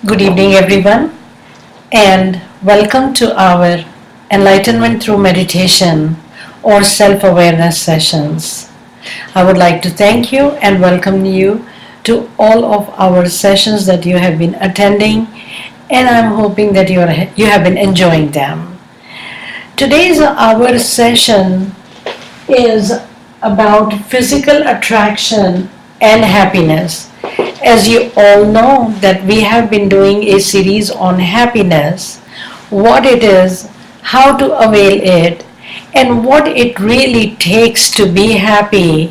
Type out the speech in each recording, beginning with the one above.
Good evening, everyone, and welcome to our Enlightenment Through Meditation or Self Awareness sessions. I would like to thank you and welcome you to all of our sessions that you have been attending, and I'm hoping that you have been enjoying them. Today's our session is about physical attraction and happiness. As you all know that we have been doing a series on happiness, what it is, how to avail it, and what it really takes to be happy.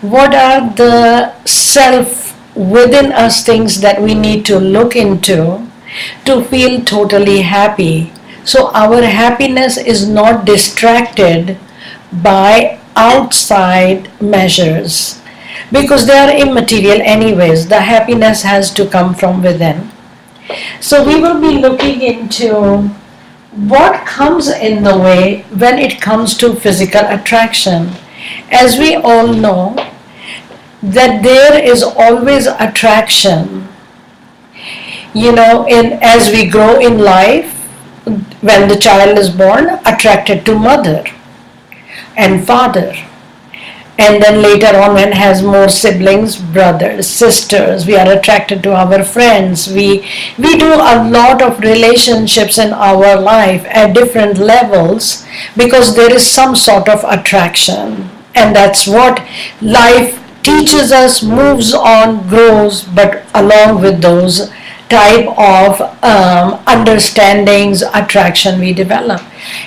What are the self within us things that we need to look into to feel totally happy. So our happiness is not distracted by outside measures because they are immaterial anyways. The happiness has to come from within. So we will be looking into what comes in the way when it comes to physical attraction. As we all know that there is always attraction, as we grow in life, when the child is born, attracted to mother and father, and then later on when has more siblings, brothers, sisters, we are attracted to our friends. We do a lot of relationships in our life at different levels because there is some sort of attraction, and that's what life teaches us, moves on, grows, but along with those type of understandings, attraction we develop.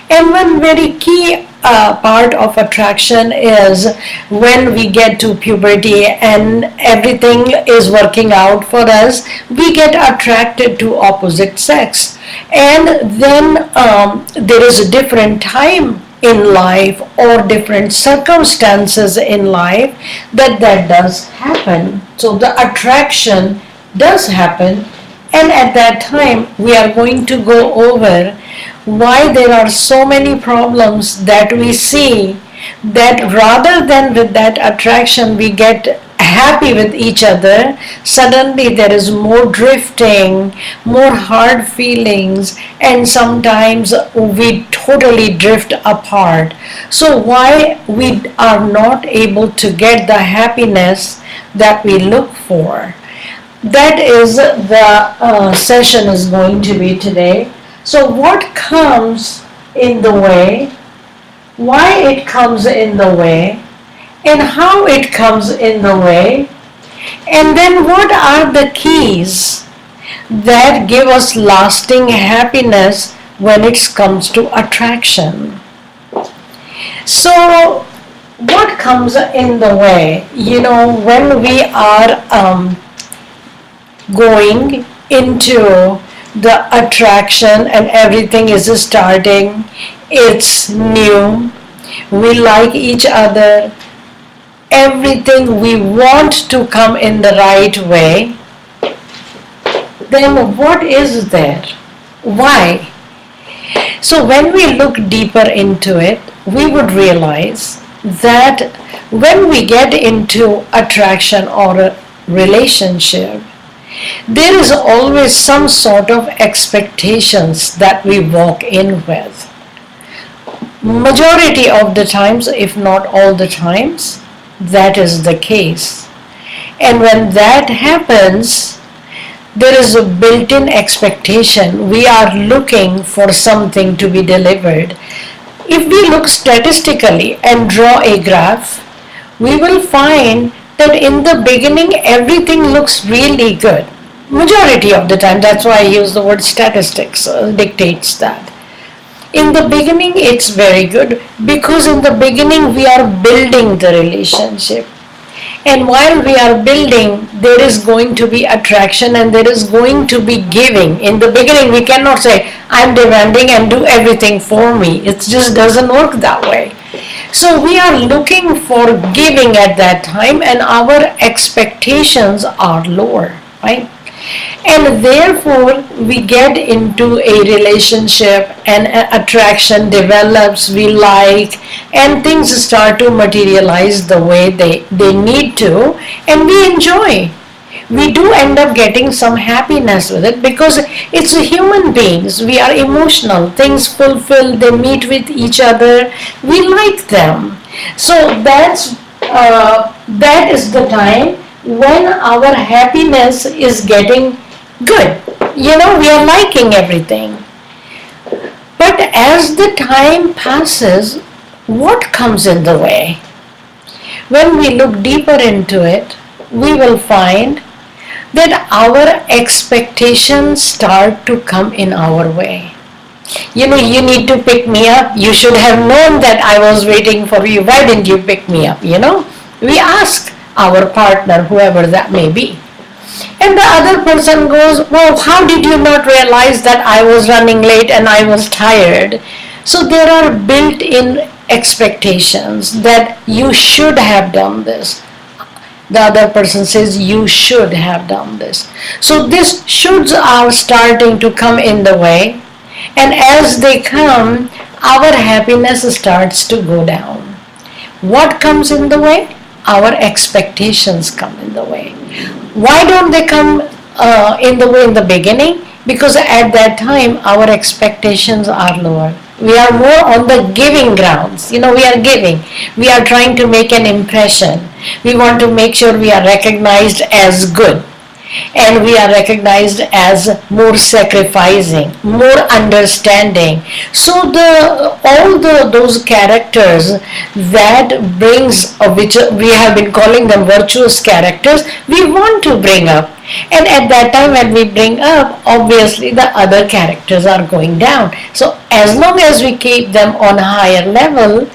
And one very key part of attraction is when we get to puberty and everything is working out for us, we get attracted to opposite sex. And then there is a different time in life or different circumstances in life that does happen. So the attraction does happen, and at that time we are going to go over why there are so many problems that we see, that rather than with that attraction we get happy with each other, suddenly there is more drifting, more hard feelings, and sometimes we totally drift apart. So why we are not able to get the happiness that we look for? That is the session is going to be today. So what comes in the way, why it comes in the way, and how it comes in the way, and then what are the keys that give us lasting happiness when it comes to attraction. So what comes in the way? When we are going into the attraction and everything is starting, it's new, we like each other, everything we want to come in the right way, then what is there? Why? So when we look deeper into it, we would realize that when we get into attraction or a relationship, there is always some sort of expectations that we walk in with. Majority of the times, if not all the times, that is the case. And when that happens, there is a built-in expectation. We are looking for something to be delivered. If we look statistically and draw a graph, we will find that in the beginning everything looks really good. Majority of the time, that's why I use the word statistics, dictates that. In the beginning it's very good because in the beginning we are building the relationship. And while we are building, there is going to be attraction and there is going to be giving. In the beginning we cannot say, I'm demanding and do everything for me. It just doesn't work that way. So we are looking for giving at that time and our expectations are lower, right? And therefore we get into a relationship and attraction develops, we like, and things start to materialize the way they need to, and we enjoy. We do end up getting some happiness with it because it's human beings. We are emotional. Things fulfill, they meet with each other. We like them. So that is the time when our happiness is getting good. We are liking everything. But as the time passes, what comes in the way? When we look deeper into it, we will find that our expectations start to come in our way. You need to pick me up. You should have known that I was waiting for you. Why didn't you pick me up? We ask our partner, whoever that may be. And the other person goes, well, how did you not realize that I was running late and I was tired? So there are built-in expectations that you should have done this. The other person says you should have done this. So these shoulds are starting to come in the way, and as they come, our happiness starts to go down. What comes in the way? Our expectations come in the way. Why don't they come in the way in the beginning? Because at that time our expectations are lower. We are more on the giving grounds. We are giving. We are trying to make an impression. We want to make sure we are recognized as good. And we are recognized as more sacrificing, more understanding. So those characters that brings, which we have been calling them virtuous characters, we want to bring up. And at that time when we bring up, obviously the other characters are going down. So as long as we keep them on a higher level,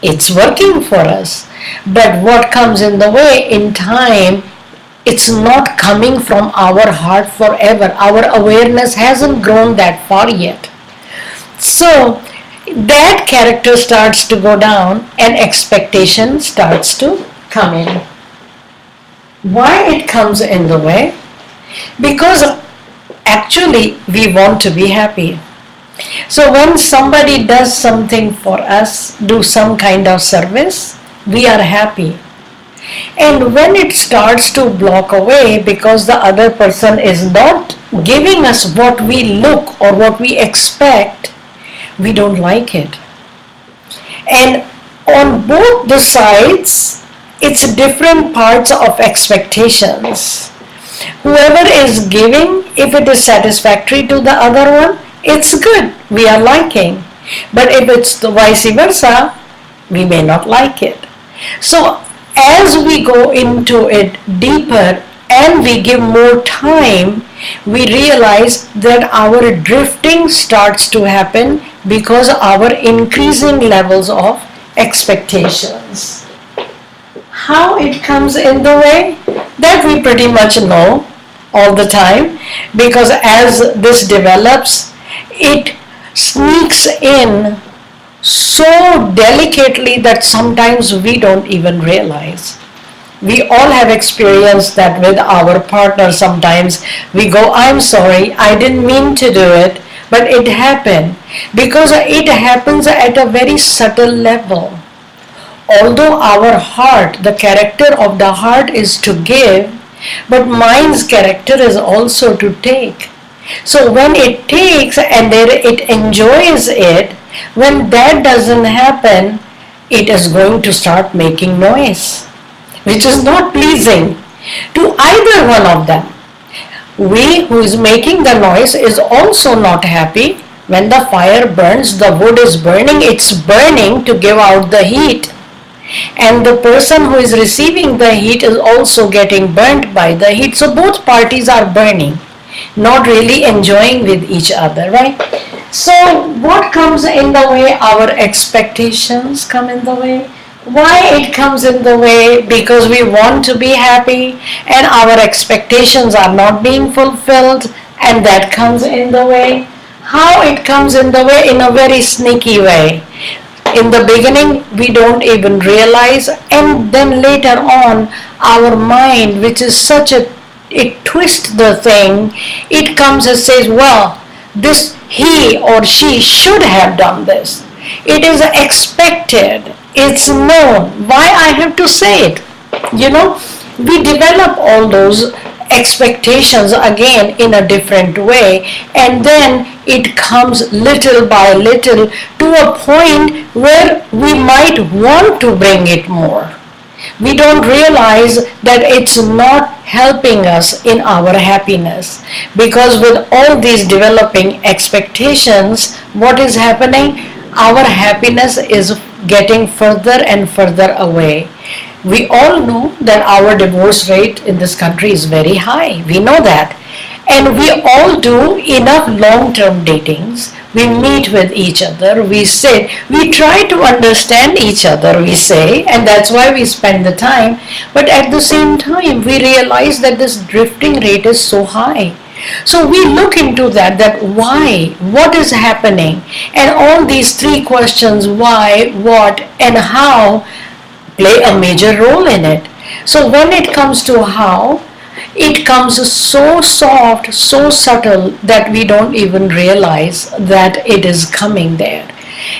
it's working for us. But what comes in the way in time, it's not coming from our heart forever. Our awareness hasn't grown that far yet. So that character starts to go down and expectation starts to come in. Why it comes in the way? Because actually we want to be happy. So when somebody does something for us, do some kind of service, we are happy. And when it starts to block away because the other person is not giving us what we look or what we expect, we don't like it. And on both the sides, it's different parts of expectations. Whoever is giving, if it is satisfactory to the other one, it's good, we are liking. But if it's the vice versa, we may not like it. So as we go into it deeper and we give more time, we realize that our drifting starts to happen because of our increasing levels of expectations. How it comes in the way, that we pretty much know all the time, because as this develops, it sneaks in so delicately that sometimes we don't even realize. We all have experienced that with our partner. Sometimes we go, I'm sorry, I didn't mean to do it, but it happened. Because it happens at a very subtle level. Although our heart, the character of the heart is to give, but mind's character is also to take. So when it takes and it enjoys it, when that doesn't happen, it is going to start making noise, which is not pleasing to either one of them. We who is making the noise is also not happy. When the fire burns, the wood is burning, it's burning to give out the heat. And the person who is receiving the heat is also getting burnt by the heat. So both parties are burning, not really enjoying with each other, right? So what comes in the way? Our expectations come in the way. Why it comes in the way? Because we want to be happy and our expectations are not being fulfilled, and that comes in the way. How it comes in the way? In a very sneaky way. In the beginning we don't even realize, and then later on our mind, which is such a, it twists the thing, it comes and says, well, this he or she should have done this. It is expected, it's known, why I have to say it? We develop all those expectations again in a different way, and then it comes little by little to a point where we might want to bring it more. We don't realize that it's not helping us in our happiness, because with all these developing expectations, what is happening? Our happiness is getting further and further away. We all know that our divorce rate in this country is very high. We know that. And we all do enough long-term datings. We meet with each other, we sit, we try to understand each other, we say, and that's why we spend the time. But at the same time, we realize that this drifting rate is so high. So we look into that why, what is happening, and all these three questions, why, what, and how, play a major role in it. So when it comes to how, it comes so soft, so subtle that we don't even realize that it is coming there.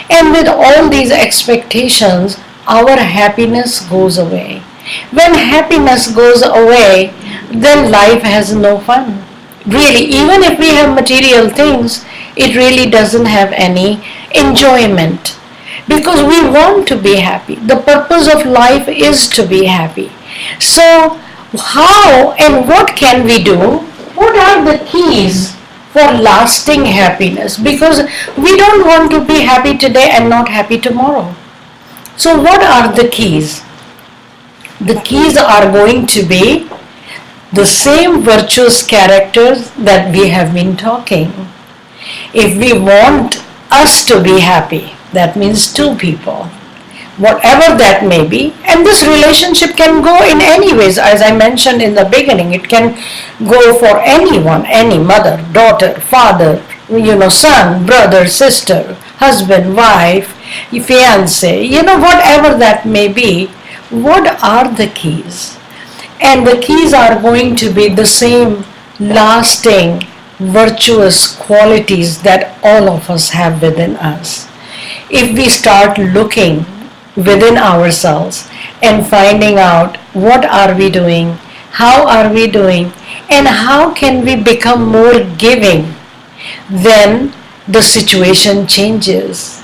And with all these expectations, our happiness goes away. When happiness goes away, then life has no fun. Really, even if we have material things, it really doesn't have any enjoyment, because we want to be happy. The purpose of life is to be happy. So how and what can we do? What are the keys for lasting happiness? Because we don't want to be happy today and not happy tomorrow. So what are the keys? The keys are going to be the same virtuous characters that we have been talking. If we want us to be happy, that means two people, whatever that may be. And this relationship can go in any ways. As I mentioned in the beginning, it can go for anyone, any mother, daughter, father, son, brother, sister, husband, wife, fiance, whatever that may be. What are the keys? And the keys are going to be the same lasting virtuous qualities that all of us have within us. If we start looking within ourselves and finding out what are we doing, how are we doing, and how can we become more giving, then the situation changes.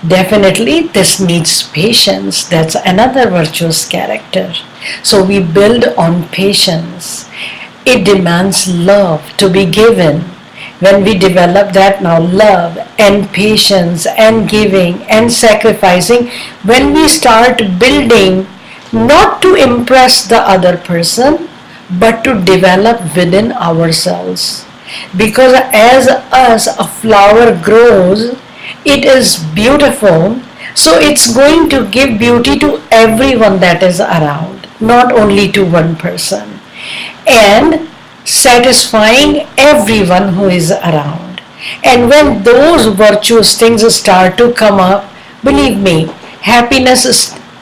Definitely this needs patience. That's another virtuous character. So we build on patience. It demands love to be given. When we develop that now, love and patience and giving and sacrificing, when we start building not to impress the other person, but to develop within ourselves. Because as a flower grows, it is beautiful, so it's going to give beauty to everyone that is around, not only to one person, and satisfying everyone who is around. And when those virtuous things start to come up, believe me, happiness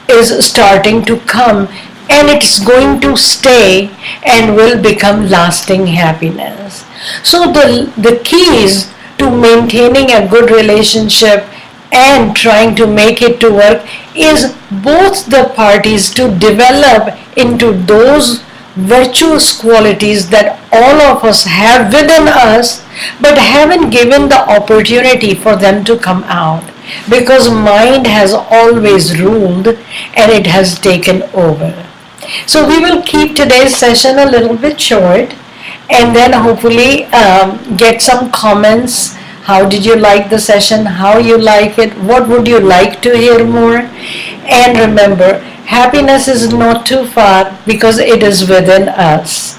is starting to come, and it's going to stay and will become lasting happiness. So the keys to maintaining a good relationship and trying to make it to work is both the parties to develop into those virtuous qualities that all of us have within us, but haven't given the opportunity for them to come out, because mind has always ruled and it has taken over. So we will keep today's session a little bit short, and then hopefully get some comments. How did you like the session? How you like it? What would you like to hear more? And remember, happiness is not too far, because it is within us.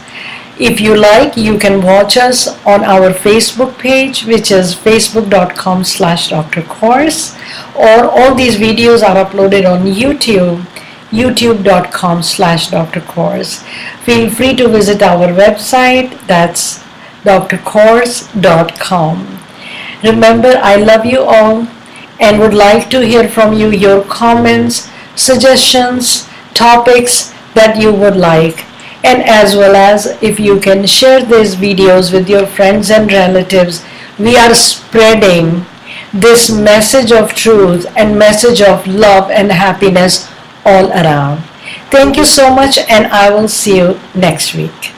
If you like, you can watch us on our Facebook page, which is facebook.com/Dr. Course, or all these videos are uploaded on YouTube, youtube.com/Dr. Course. Feel free to visit our website, that's drcourse.com. Remember, I love you all and would like to hear from you your comments, suggestions, topics that you would like, and as well as if you can share these videos with your friends and relatives. We are spreading this message of truth and message of love and happiness all around. Thank you so much, and I will see you next week.